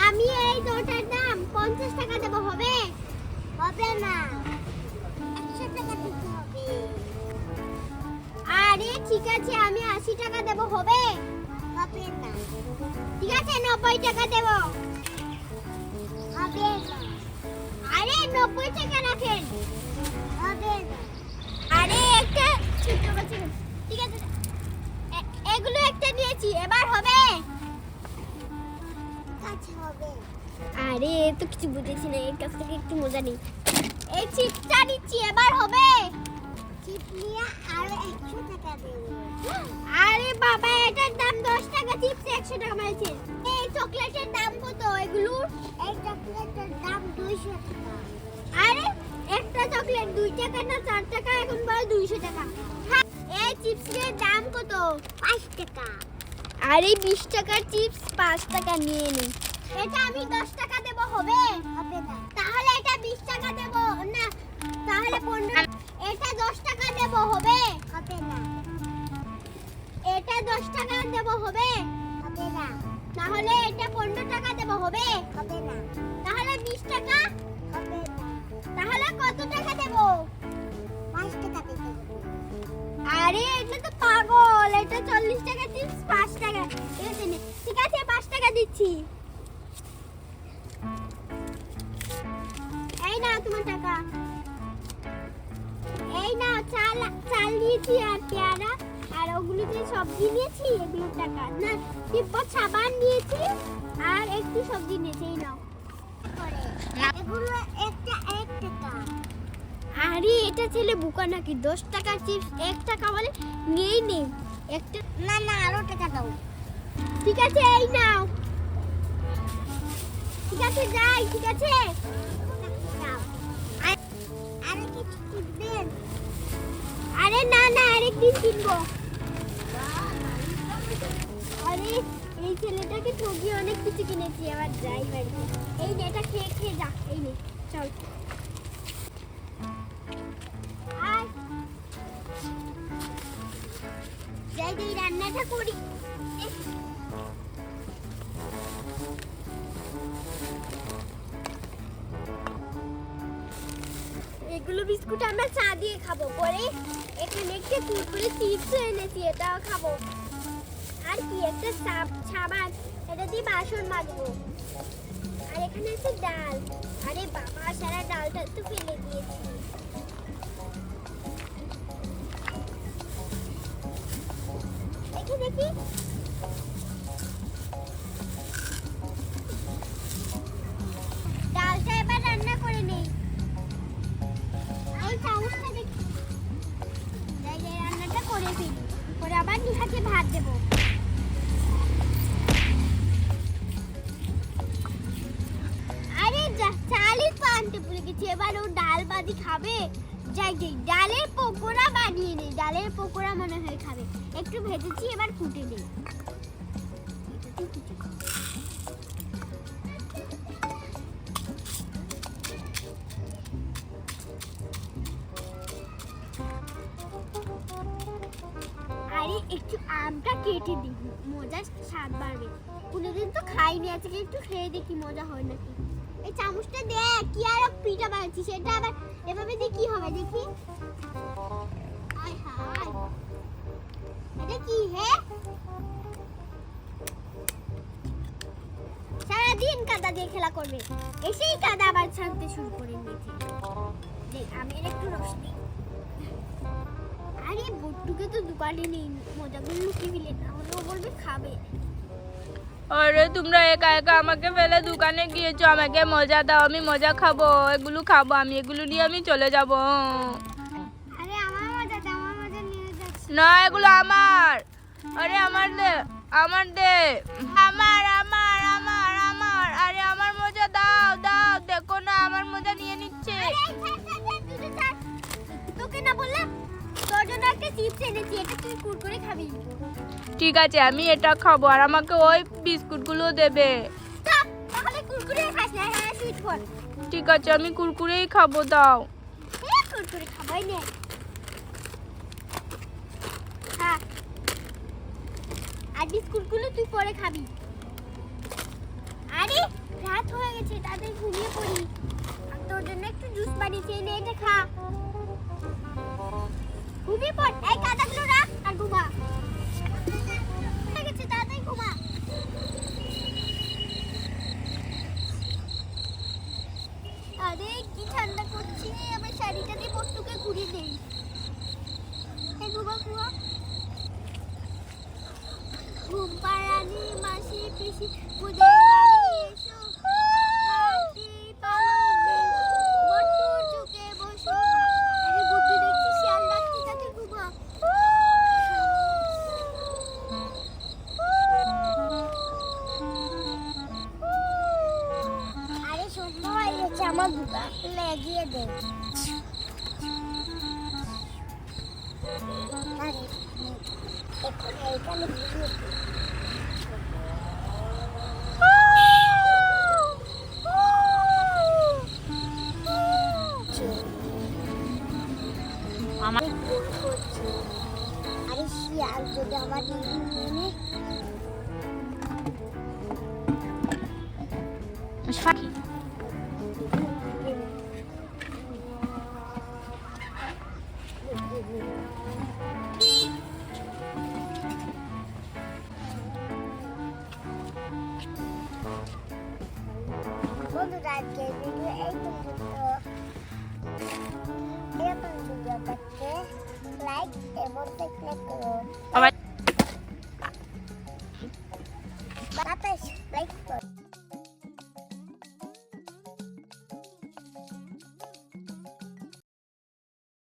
আমি এই দুটার দাম 50 টাকা দেব, হবে? হবে না, 100 টাকা দিতে হবে। আরে ঠিক আছে, আমি 80 টাকা দেব, হবে? হবে না। ঠিক আছে, 90 টাকা দেব, হবে না। আরে 90 টাকা রাখেন, হবে না। আরে একটা ছোট বাচ্চা, ঠিক আছে, এগুলো একটা নিয়েছি, এবার হবে? আচ্ছা হবে। আরে তো কিছু বুঝেছি না, এর কাছ থেকে একটু মজা নেই। এই চিপটা নিচ্ছি, এবার হবে? চিপ নিয়ে আরো 100 টাকা দেব। আরে বাবা, এটার দাম 10 টাকা, চিপস 100 টাকা মারছে। এই চকলেটের দাম কত এগুলো? এই চকলেটের দাম 200 টাকা। আরে একটা চকলেট 2 টাকা না 4 টাকা, এখন বল 200 টাকা। এই চিপসের দাম কত? 5 টাকা। আরে 20 টাকার চিপস 5 টাকা নিয়ে নি। এটা আমি 10 টাকা দেব, হবে? হবে না। তাহলে এটা 20 টাকা দেব না, তাহলে 15। এটা 10 টাকা দেব, হবে? হবে না। এটা 10 টাকা দেব, হবে? হবে না। তাহলে এটা 15 টাকা দেব, হবে? হবে না। তাহলে 20 টাকা? হবে না। তাহলে কত টাকা দেব? 5 টাকা দিতে হবে। আরে এটা তো পাগল, এটা 40 টাকা চিপস 5 টাকা। ঠিক আছে, 5 টাকা দিচ্ছি। এই না তোমার টাকা, এই না চাল চাল নিয়েছি আর পেয়ারা আর ওগুলো যে সবজি নিয়েছি, এগুলোর টাকা না। টিপা সাবান নিয়েছি আর একটু সবজি নিয়েছি, এই নাও। এগুলো একটা 1 টাকা। আরে এটা ছেলে বুকা নাকি, 10 টাকার চিপস 1 টাকা বলে নিয়েই নেই একটা। না না, আরো টাকা দাও। ঠিক আছে, এই নাও। ঠিক আছে, যাই। ঠিক আছে, আরে কিছু কিনবেন? আরে না না, আরেকদিন কিনবো। আরে এই ছেলেটাকে ঠকিয়ে অনেক কিছু কিনেছি, আবার যাই বাড়িতে। এই নে, এটা খেয়ে খেয়ে যা। এই নে, চল। যাই যাই, রান্নাটা করি। এগুলো বিস্কুট আমরা চা দিয়ে খাবো, পরে এখানে একটা কুরকুরে চিপস এনেছি, এটাও খাবো। আর কি একটা সাবান, এটা দিয়ে বাসন মাজবো। আর এখানে আছে ডাল। আরে বাবা, সারা ডালটা তো ফেলে দিয়েছি। দেখি দেখি, ডালটা এবার রান্না করে নেই। এই চামচটা দেখি, রান্নাটা করে ফেলি, পরে আবার নিহাকে ভাত দেবো। আরে চালই তো আনতে ভুলে গেছি, এবার ও ডাল বাদি খাবে। যাই যাই, ডালের পকোড়া বানিয়ে নেই। ডালের পকোড়া মনে হয় খাবে। একটু ভেজেছি, এবার ফুটে নেই। আরে একটু আমটা কেটে দিই, মজা স্বাদ বাড়বে। কোনোদিন তো খাইনি, আজকে একটু খেয়ে দেখি মজা হয় নাকি। এই চামচটা দেখ, কি আর পিঠা বানাচ্ছি, সেটা আবার এভাবে দিয়ে কি হবে দেখি। হায় হায়, এটা কি হে? সারাদিন কাদা দিয়ে খেলা করবে, এসেই কাদা আবার ছাড়তে শুরু করে দিয়েছে। দেখ, আমি একটু রস দিই। আরে বুট্টুকে তো দোকানে নেই, মজাগুলো লুকিয়ে ফেলে, না হলে ও বলবে খাবে। আরে তোমরা একা একা আমাকে ফেলে দোকানে গিয়েছো, আমাকে মজা দাও, আমি মজা খাবো, এগুলো খাবো আমি, এগুলো নিয়ে আমি চলে যাব। আরে আমার মজা দাও, আমার মজা নিয়ে যাচ্ছি না, এগুলো আমার। আরে আমার দে, আমার দে, আমার আমার আমার আমার। আরে আমার মজা দাও দাও, দেখো না আমার মজা নিয়ে নিচ্ছে। তোকে না বললাম তোর জন্য একটা চিপস এনেছি, এটা তুই কুরকুরে খাবি। ঠিক আছে, আমি এটা খাবো আর আমাকে ওই বিস্কুটগুলো দেবে। তাহলে কুরকুরে খাস না, হ্যাঁ সুইট কর। ঠিক আছে, আমি কুরকুরেই খাবো, দাও। হ্যাঁ কুরকুরে খাবাই নে। হ্যাঁ, আর বিস্কুটগুলো তুই পরে খাবি। আরে রাত হয়ে গেছে, তাদের ঘুমিয়ে পড়ি। আর তোর জন্য একটু জুস বানিয়েছি, এনে এটা খা। ঘুমিয়ে পড়, এই কাদাগুলো রাখ আর ঘুমা। হয়ে গেছে, তাড়াতাড়ি ঘুমা। আরে কি ঠান্ডা করছে, আমার শাড়িটা দিয়ে বট্টুকে ঘুরিয়ে দেই। এই ঘুমা ঘুমা। ঘুম পাড়ানি মাসি পিসি খুদে বাড়ি এসো, হাতি পালক দে, বট্টু চুকে বসো। আরে বট্টু দেখছি শিয়াল ডাকছে, তাতে ঘুমা। আরে সন্ধ্যা হয়ে গেছে, আমার দুটো লেগিয়ে দে। আরে এখন এইখানে ঘুমিয়ে পড়ি। আমার আরে শিয়াল যদি আমার নিয়ে পাখি বন্ধুরা আজকের ভিডিও এই পর্যন্ত। এরকম ভিডিও দেখতে লাইক এবং সাবস্ক্রাইব